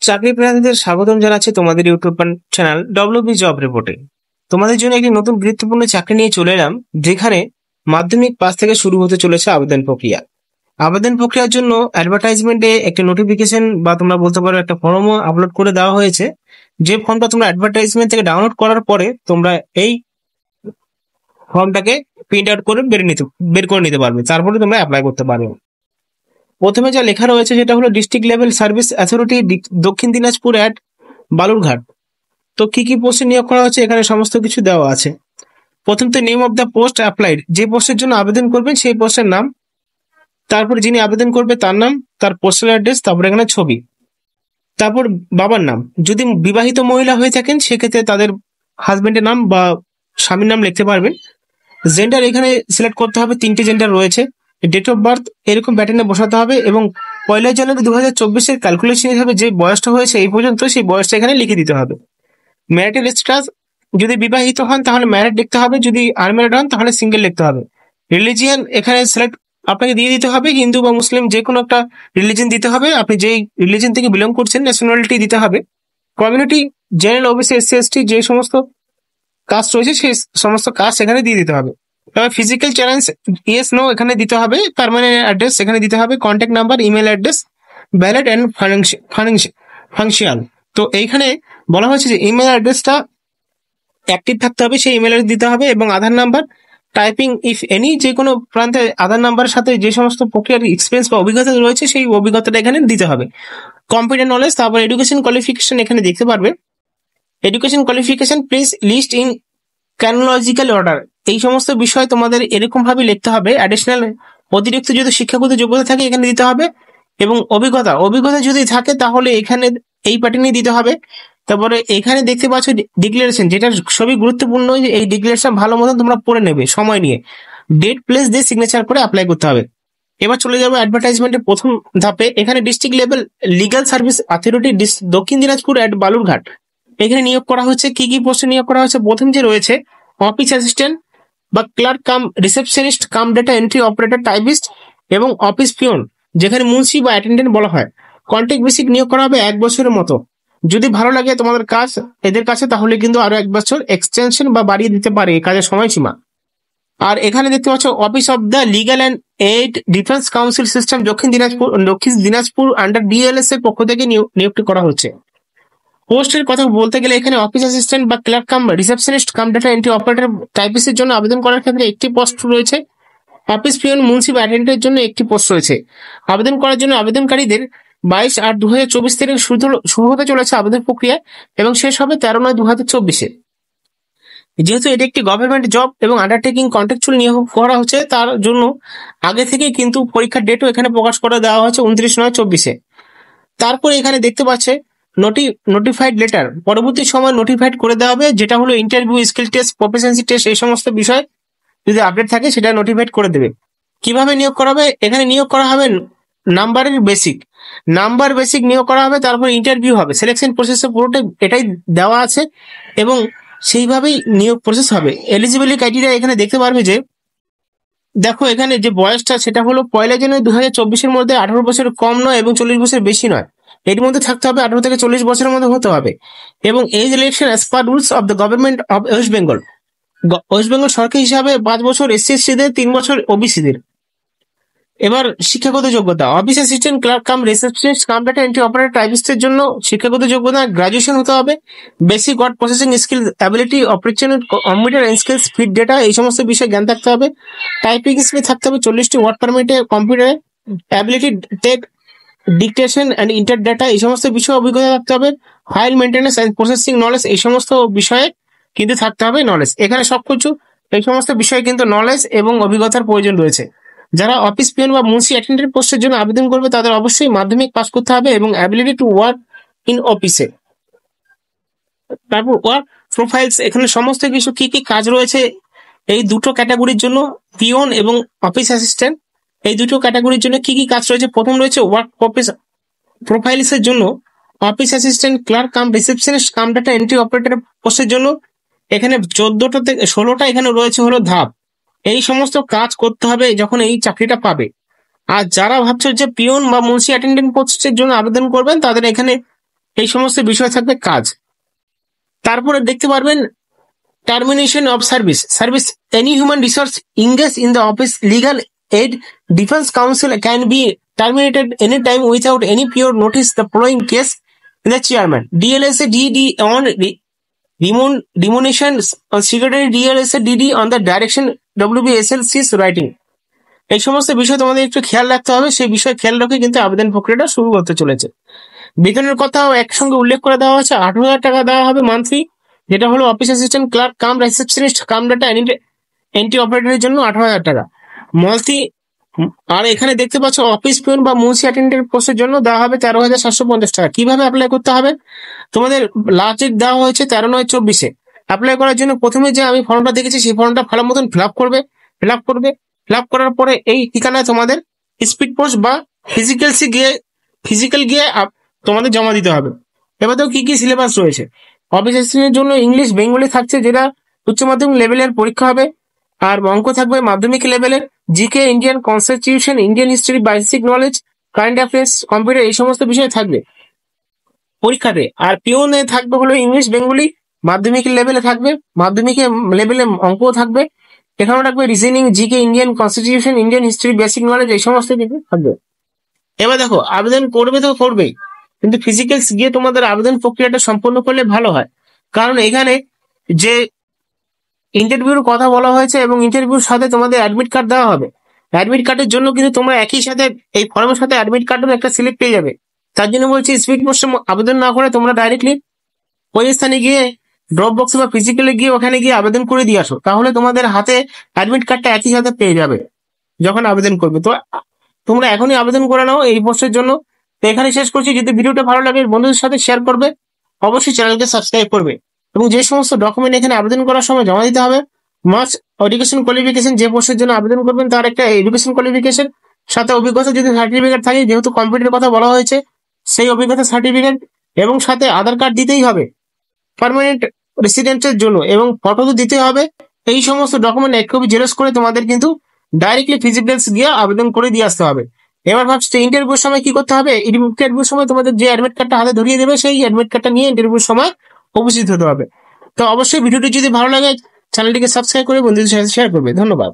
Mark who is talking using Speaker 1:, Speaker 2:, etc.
Speaker 1: চাকরি প্রার্থীদের স্বাগতম জানাচ্ছি তোমাদের ইউটিউব চ্যানেল ডব্লিউবি জব রিপোর্টে। তোমাদের জন্য একটি নতুন গুরুত্বপূর্ণ চাকরি নিয়ে চলে এলাম, যেখানে মাধ্যমিক পাস থেকে শুরু হতে চলেছে আবেদন প্রক্রিয়া। আবেদন প্রক্রিয়ার জন্য অ্যাডভার্টাইজমেন্টে একটি নোটিফিকেশন বা তোমরা বলতে পারো একটা ফর্মও আপলোড করে দেওয়া হয়েছে। যে ফর্মটা তোমরা অ্যাডভার্টাইজমেন্ট থেকে ডাউনলোড করার পরে তোমরা এই ফর্মটাকে প্রিন্ট আউট করে বের করে নিতে পারবে, তারপরে তোমরা অ্যাপ্লাই করতে পারবে। প্রথমে যা লেখা রয়েছে সেটা হলো ডিস্ট্রিক্ট লেভেল সার্ভিস অথরিটি, দক্ষিণ দিনাজপুর অ্যাট বালুরঘাট। তো কি কি পোস্টে নিয়োগ করা হচ্ছে এখানে সমস্ত কিছু দেওয়া আছে। প্রথমত name of the post applied, যে পোস্টের জন্য আবেদন করবেন সেই পোস্টের নাম, তারপর যিনি আবেদন করবে তার নাম, তার পোস্টাল অ্যাড্রেস, তারপর এখানে ছবি, তারপর বাবার নাম। যদি বিবাহিত মহিলা হয়ে থাকেন সেক্ষেত্রে তাদের হাজবেন্ডের নাম বা স্বামীর নাম লিখতে পারবেন। জেন্ডার এখানে সিলেক্ট করতে হবে, 3টে জেন্ডার রয়েছে। ডেট অফ বার্থ এরকম প্যাটার্নে বসাতে হবে এবং 1 জানুয়ারি 2024 ক্যালকুলেশন হিসাবে যে বয়সটা হয়েছে এই পর্যন্ত সেই বয়সটা এখানে লিখে দিতে হবে। ম্যারিটাল স্ট্যাটাস, যদি বিবাহিত হন তাহলে ম্যারিড লিখতে হবে, যদি আনম্যারিড হন তাহলে সিঙ্গেল লিখতে হবে। রিলিজিয়ান এখানে সিলেক্ট আপনাকে দিয়ে দিতে হবে, হিন্দু বা মুসলিম যে কোনো একটা রিলিজন দিতে হবে, আপনি যেই রিলিজন থেকে বিলং করছেন ন্যাশনালিটি দিতে হবে। Community, general, OBC, SC, ST যে সমস্ত কাস্ট রয়েছে সেই সমস্ত কাস্ট এখানে দিয়ে দিতে হবে। তবে ফিজিক্যাল চ্যালেঞ্জ ইয়েস নো এখানে দিতে হবে, পার্মানেন্ট অ্যাড্রেস এখানে দিতে হবে, contact number, email address, ballot and function. তো এইখানে বলা হয়েছে যে ইমেল অ্যাড্রেসটা অ্যাক্টিভ থাকতে হবে, সেই ইমেল অ্যাড্রেস দিতে হবে, এবং আধার নাম্বার টাইপিং ইফ এনি, যে কোনো প্রান্তে আধার নাম্বারের সাথে যে সমস্ত প্রক্রিয়ার এক্সপিরিয়েন্স বা অভিজ্ঞতা রয়েছে সেই অভিজ্ঞতাটা এখানে দিতে হবে। কম্পিউটার নলেজ, তারপর এডুকেশন কোয়ালিফিকেশন এখানে দেখতে পারবে। Education qualification please list in chronological order, এই সমস্ত বিষয় তোমাদের এরকম ভাবে লিখতে হবে। অ্যাডিশনাল অতিরিক্ত যদি শিক্ষাগত যোগ্যতা থাকে এখানে দিতে হবে, এবং অভিজ্ঞতা যদি থাকে তাহলে এখানে এই প্যাটার্নে দিতে হবে। তারপরে এখানে দেখতে পাচ্ছ ডিক্লারেশন, যেটা সবই গুরুত্বপূর্ণ, যে এই ডিক্লারেশন ভালো মতন তোমরা পড়ে নেবে সময় নিয়ে। ডেট প্লেস দিয়ে সিগনেচার করে অ্যাপ্লাই করতে হবে। এবার চলে যাবো অ্যাডভার্টাইজমেন্টের প্রথম ধাপে। এখানে district level legal service authority, দক্ষিণ দিনাজপুর অ্যাট বালুরঘাট, এখানে নিয়োগ করা হচ্ছে। কি কি পোস্টে নিয়োগ করা হচ্ছে? প্রথম যে রয়েছে অফিস অ্যাসিস্ট্যান্ট বা clerk cum receptionist cum data entry operator typist, এবং অফিস পিয়ন, যেখানে মুন্সি বা অ্যাটেন্ডেন্ট বলা হয়। কন্ট্রাক্ট বেসিক নিয়োগ করা হবে 1 বছরের মতো। যদি ভালো লাগে তোমাদের কাজ এদের কাছে তাহলে কিন্তু আরো 1 বছর এক্সটেনশন বা বাড়িয়ে দিতে পারে এই কাজের সময়সীমা। আর এখানে দেখতে পাচ্ছ office of the legal and aid defence council system দক্ষিণ দিনাজপুর আন্ডার ডিএলএস এর পক্ষ থেকে নিয়োগটি করা হচ্ছে। পোস্টের কথা বলতে গেলে এখানে অফিস অ্যাসিস্ট্যান্ট বা clerk cum receptionist cum data entry operator টাইপিস্টের জন্য আবেদন করার ক্ষেত্রে একটি পোস্ট রয়েছে। অফিস পিয়ন মুন্সি বা অ্যাটেন্ডেন্টের জন্য একটি পোস্ট রয়েছে। আবেদন করার জন্য আবেদনকারীদের 22/8/2024 থেকে শুরু হতে চলেছে আবেদন প্রক্রিয়া, এবং শেষ হবে 13/9/2024। যেহেতু এটি একটি গভর্নমেন্ট জব এবং আন্ডারটেকিং কন্ট্রাকচুয়াল নিয়োগ করা হচ্ছে, তার জন্য আগে থেকে কিন্তু পরীক্ষার ডেটও এখানে প্রকাশ করে দেওয়া হয়েছে 29/9/24। তারপরে এখানে দেখতে পাচ্ছে নোটিফাইড লেটার, পরবর্তী সময় নোটিফাইড করে দেওয়া হবে, যেটা হলো ইন্টারভিউ, স্কিল টেস্ট, প্রফেশনসি টেস্ট, এই সমস্ত বিষয় যদি আপডেট থাকে সেটা নোটিফাইড করে দেবে। কিভাবে নিয়োগ করা হবে? এখানে নিয়োগ করা হবে নাম্বার বেসিক নিয়োগ করা হবে, তারপর ইন্টারভিউ হবে, সিলেকশন প্রসেসে পুরোটা এটাই দেওয়া আছে এবং সেইভাবেই নিয়োগ প্রসেস হবে। এলিজিবিলিটি ক্রাইটেরিয়া এখানে দেখতে পারবে যে দেখো এখানে যে বয়সটা সেটা হলো 1 জানুয়ারি 2024 মধ্যে 18 বছরের কম নয় এবং 40 বছর বেশি নয়, এর মধ্যে থাকতে হবে, 18 থেকে 40 বছরের মধ্যে হতে হবে। এবং age relaxation as per rules of the government of West Bengal সরকার হিসাবে 5 বছর এসসি এসটিদের, 3 বছর ওবিসিদের। এবার শিক্ষাগত যোগ্যতা, office assistant clerk cum receptionist cum data entry operator টাইপিস্টের জন্য শিক্ষাগত যোগ্যতা গ্রাজুয়েশন হতে হবে। Basic word processing skill, ability, operation computer skills, feed data, এই সমস্ত বিষয়ে জ্ঞান থাকতে হবে। টাইপিং স্পিড থাকতে হবে 40টি ওয়ার্ড পার মিনিটে কম্পিউটারে। Ability take dictation and enter data, এই সমস্ত বিষয়ে অভিজ্ঞতা থাকতে হবে। File maintenance and processing knowledge, এই সমস্ত বিষয়ে কিন্তু থাকতে হবে নলেজ। এখানে সবকিছু এই সমস্ত বিষয়ে কিন্তু নলেজ এবং অভিজ্ঞতার প্রয়োজন রয়েছে। যারা অফিস পিয়ন বা মুন্সি অ্যাটেন্ডেন্ট পোস্টের জন্য আবেদন করবে তাদের অবশ্যই মাধ্যমিক পাস করতে হবে এবং অ্যাবিলিটি টু ওয়ার্ক ইন অফিসে। তারপর ওয়ার্ক প্রোফাইলস, এখানে সমস্ত কিছু কি কি কাজ রয়েছে এই দুটো ক্যাটাগরির জন্য, পিয়ন এবং অফিস অ্যাসিস্ট্যান্ট, এই দুটো ক্যাটাগরির জন্য কি কি কাজ রয়েছে। প্রথম রয়েছে ওয়ার্ক প্রোফাইলস এর জন্য office assistant clerk cum receptionist cum data entry operator পোস্টের জন্য এখানে 14টা থেকে 16টা এখানে রয়েছে হলো ধাপ। এই সমস্ত কাজ করতে হবে যখন এই চাকরিটা পাবে। আর যারা ভাবছো যে পিয়ন বা মুন্সি অ্যাটেন্ডেন্ট পোস্টের জন্য আবেদন করবেন তাদের এখানে এই সমস্ত বিষয় থাকবে কাজ। তারপরে দেখতে পারবেন termination of service any human resource engaged in the office legal aid defense counsel can be terminated anytime without any prior notice. The following case in the chairman DLSA DD on demonation secretary DLSA DD on the direction WBSLC's writing। এই সমস্ত বিষয় তোমাদের একটু খেয়াল রাখতে হবে, সেই বিষয় খেয়াল রেখে কিন্তু আবেদন প্রক্রিয়াটা শুরু করতে চলেছে। বেতনের কথাও একসঙ্গে উল্লেখ করে দেওয়া হচ্ছে, 18,000 টাকা দেওয়া হবে মান্থলি, যেটা হলো office assistant, clerk cum receptionist cum data entry অপারেটরের জন্য 18,000 টাকা মান্থলি। আর এখানে দেখতে পাচ্ছ অফিস পিয়ন বা মুন্সি অ্যাটেন্ডেন্ট পোস্টের জন্য দেওয়া হবে 13,750 টাকা। কিভাবে অ্যাপ্লাই করতে হবে? তোমাদের লাস্ট ডেট দেওয়া হয়েছে 13/9/24-এ। অ্যাপ্লাই করার জন্য প্রথমে যে আমি ফর্মটা দেখেছি সেই ফর্মটা ভালো মতন ফিল আপ করবে। ফিল আপ করার পরে এই ঠিকানায় তোমাদের স্পিড পোস্ট বা ফিজিক্যাল গিয়ে তোমাদের জমা দিতে হবে। এবারেও কি কি সিলেবাস রয়েছে? অফিস অ্যাসিস্ট্যান্টের জন্য ইংলিশ বেঙ্গলি থাকছে, যেটা উচ্চ মাধ্যমিক লেভেলের পরীক্ষা হবে। আর অঙ্ক থাকবে মাধ্যমিক লেভেলের, GK, Indian constitution, Indian history, basic knowledge, current affairs, computer, এই সমস্ত বিষয় থাকবে পরীক্ষাতে। আর পিওনে থাকবে হলো ইংলিশ বেঙ্গলি, মাধ্যমিক লেভেলে থাকবে, মাধ্যমিক লেভেলে অঙ্কও থাকবে। এখানেও থাকবে reasoning, GK, Indian constitution, Indian history, basic knowledge, এই সমস্ত কিছু থাকবে। এবার দেখো, আবেদন করবে তো করবেই, কিন্তু ফিজিক্যালস গিয়ে তোমাদের আবেদন প্রক্রিয়াটা সম্পন্ন করলে ভালো হয়। কারণ এখানে যে ইন্টারভিউর কথা বলা হয়েছে এবং ইন্টারভিউর সাথে তোমাদের অ্যাডমিট কার্ড দেওয়া হবে। অ্যাডমিট কার্ডের জন্য কিন্তু তোমরা একই সাথে এই ফর্মের সাথে অ্যাডমিট কার্ডের একটা স্লিপ পেয়ে যাবে। তার জন্য বলছি স্পিড পোস্টে আবেদন না করে তোমরা ডাইরেক্টলি ওই স্থানে গিয়ে ড্রপ বক্সে বা ফিজিক্যালি গিয়ে ওখানে গিয়ে আবেদন করে দিয়ে আসো, তাহলে তোমাদের হাতে অ্যাডমিট কার্ডটা একই সাথে পেয়ে যাবে যখন আবেদন করবে। তো তোমরা এখনই আবেদন করে নাও এই পোস্টের জন্য। তো এখানে শেষ করছি। যদি ভিডিওটা ভালো লাগে বন্ধুদের সাথে শেয়ার করবে, অবশ্যই চ্যানেলকে সাবস্ক্রাইব করবে, এবং যে সমস্ত ডকুমেন্ট এখানে আবেদন করার সময় জমা দিতে হবে, মাস্ট এডুকেশন কোয়ালিফিকেশন, যে পোস্টের জন্য আবেদন করবেন তার একটা এডুকেশন কোয়ালিফিকেশন, সাথে অভিজ্ঞতা যদি সার্টিফিকেট থাকে, যেহেতু কম্পিউটারের কথা বলা হয়েছে, সেই অভিজ্ঞতা সার্টিফিকেট, এবং সাথে আধার কার্ড দিতেই হবে পার্মানেন্ট রেসিডেন্টের জন্য, এবং ফটো তো দিতে হবে। এই সমস্ত ডকুমেন্ট এক কপি জেরক্স করে তোমাদের কিন্তু ডাইরেক্টলি ফিজিক্যালস গিয়ে আবেদন করে দিয়ে আসতে হবে। এবার ভাবছো ইন্টারভিউর সময় কি করতে হবে? ইন্টারভিউর সময় তোমাদের যে অ্যাডমিট কার্ডটা হাতে ধরিয়ে দেবে, সেই অ্যাডমিট কার্ডটা নিয়ে ইন্টারভিউর সময় উপস্থিত হতে হবে। তো অবশ্যই ভিডিওটি যদি ভালো লাগে চ্যানেলটিকে সাবস্ক্রাইব করে বন্ধুদের সাথে শেয়ার করবে। ধন্যবাদ।